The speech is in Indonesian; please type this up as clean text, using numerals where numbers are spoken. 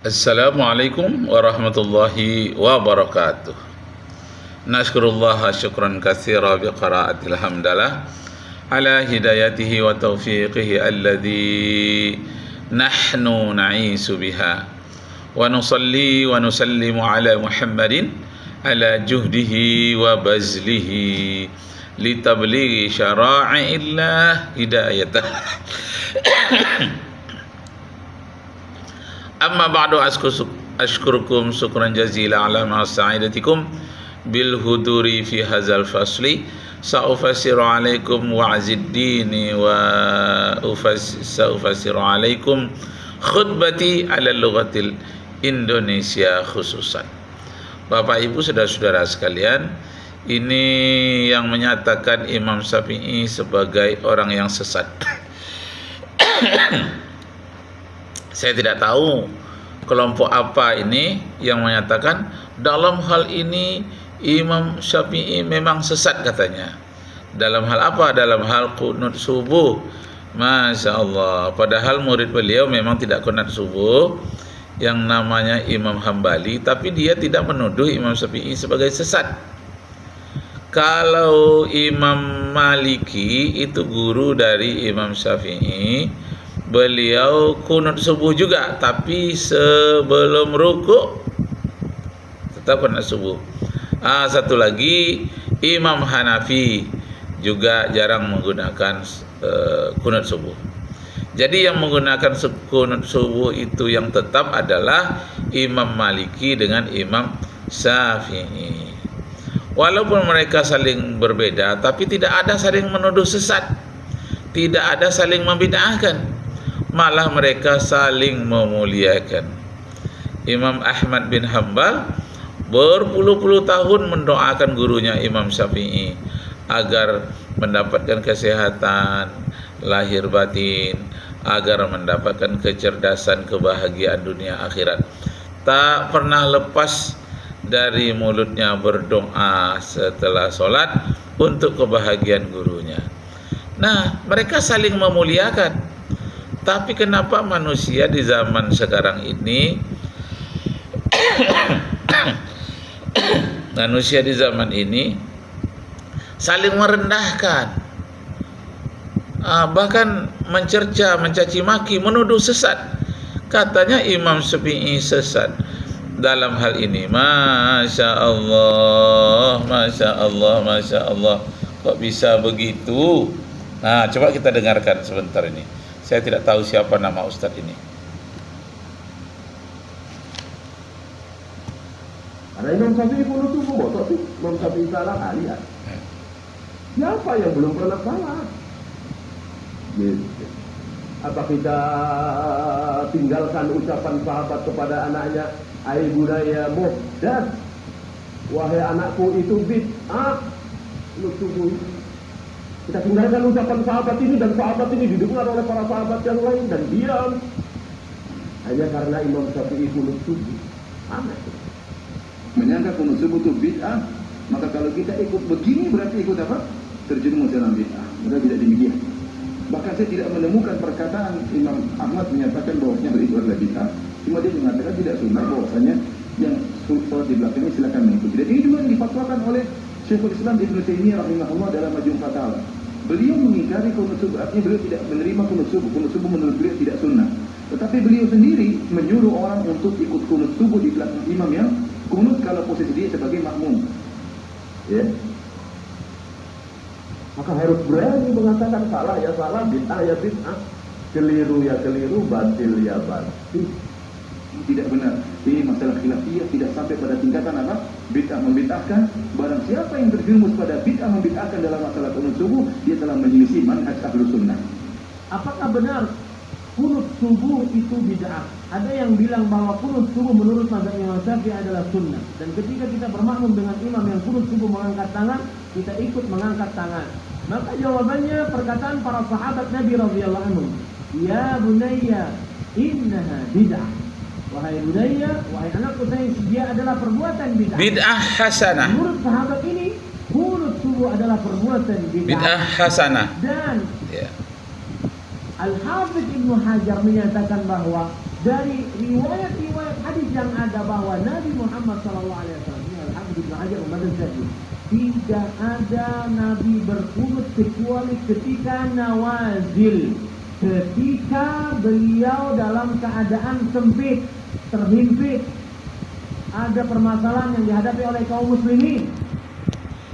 Assalamualaikum warahmatullahi wabarakatuh. Nashkurullah syukran katsira biqiraatil hamdalah ala hidayatihi wa taufiqihi alladhi nahnu na'isu biha wa nusalli wa nusallimu ala Muhammadin ala juhdihi wa bazlihi litablighi syara'illah hidayatah. Amma ba'du, ashkurukum syukran jazila ala ma'asa'idatikum bil huduri fi hazal fasli. Sa'ufasiru alaikum wa'aziddini wa sa'ufasiru alaikum khutbati ala lughatil Indonesia khususan. Bapak Ibu saudara-saudara sekalian, ini yang menyatakan Imam Syafi'i sebagai orang yang sesat. Saya tidak tahu kelompok apa ini yang menyatakan dalam hal ini Imam Syafi'i memang sesat katanya. Dalam hal apa? Dalam hal qunut subuh. Masya Allah. Padahal murid beliau memang tidak qunut subuh, yang namanya Imam Hambali, tapi dia tidak menuduh Imam Syafi'i sebagai sesat. Kalau Imam Maliki itu guru dari Imam Syafi'i, beliau kunut subuh juga, tapi sebelum rukuk tetap kunut subuh. Satu lagi, Imam Hanafi juga jarang menggunakan kunut subuh. Jadi yang menggunakan kunut subuh itu yang tetap adalah Imam Maliki dengan Imam Syafi'i. Walaupun mereka saling berbeda, tapi tidak ada saling menuduh sesat, tidak ada saling membid'ahkan. Malah mereka saling memuliakan. Imam Ahmad bin Hanbal berpuluh-puluh tahun mendoakan gurunya Imam Syafi'i agar mendapatkan kesehatan lahir batin, agar mendapatkan kecerdasan, kebahagiaan dunia akhirat. Tak pernah lepas dari mulutnya berdoa setelah sholat untuk kebahagiaan gurunya. Nah, mereka saling memuliakan. Tapi kenapa manusia di zaman sekarang ini saling merendahkan, bahkan mencerca, mencaci maki, menuduh sesat. Katanya Imam Syafi'i sesat dalam hal ini. Masya Allah, Masya Allah, Masya Allah. Kok bisa begitu? Nah, coba kita dengarkan sebentar ini. Saya tidak tahu siapa nama Ustadz ini. Ada Imam Syafi'i pun itu bodoh sih. Imam Syafi'i salah kali ya. Siapa yang belum pernah salah? Gitu. Apa kita tinggalkan ucapan sahabat kepada anaknya, "Ai budaya muhdas, wahai anakku itu bid'ah." Lu tunggu. Kita tinggalkan ucapan sahabat ini, dan sahabat ini didengar oleh para sahabat yang lain dan diam hanya karena Imam Syafi'i kunut subuh. Aneh. Menyangka kunut subuh itu bid'ah, maka kalau kita ikut begini berarti ikut apa? Terjerumus dalam bid'ah. Mudah tidak demikian. Bahkan saya tidak menemukan perkataan Imam Ahmad menyatakan bahwasanya itu adalah bid'ah. Cuma dia mengatakan tidak sunnah, bahwasanya yang sholat di belakangnya silakan mengikuti. Dan ini juga difatwakan oleh Syekhul Islam Ibnu Taimiyah rahimahullah dalam Majmu' Fatawa. Beliau mengingkari kunut subuh, artinya beliau tidak menerima kunut subuh. Kunut subuh menurut beliau tidak sunnah. Tetapi beliau sendiri menyuruh orang untuk ikut kunut subuh di belakang imam yang kunut kalau posisi dia sebagai makmum. Ya. Maka harus berani mengatakan salah ya salah, bid'ah ya bid'ah, keliru ya keliru, batil ya batil. Tidak benar. Ini masalah khilafiyah, tidak sampai pada tingkatan apa? Bid'ah membid'ahkan. Barang siapa yang terjerumus pada bid'ah membid'ahkan dalam masalah kunut subuh, dia telah menyelisih manhaj ahlus sunnah. Apakah benar kunut subuh itu bid'ah? Ada yang bilang bahwa kunut subuh menurut mazhab Imam Syafi'i adalah sunnah. Dan ketika kita bermakmum dengan imam yang kunut subuh mengangkat tangan, kita ikut mengangkat tangan. Maka jawabannya perkataan para sahabat Nabi radhiyallahu anhum, "Ya bunayya, innaha bid'ah." Wahai budaya, wahai anakku, dia adalah perbuatan bid'ah. Bid'ah hasanah. Menurut sahabat ini, kunut subuh adalah perbuatan bid'ah. Bid'ah hasanah. Dan Al-Hafidz Ibnu Hajar menyatakan bahwa dari riwayat-riwayat hadis yang ada bahwa Nabi Muhammad SAW, ini Al-Hafidz Ibnu Hajar Al-Asqalani, tidak ada Nabi berkunut kecuali ketika nawazil, ketika beliau dalam keadaan sempit, terhimpit, ada permasalahan yang dihadapi oleh kaum muslimin.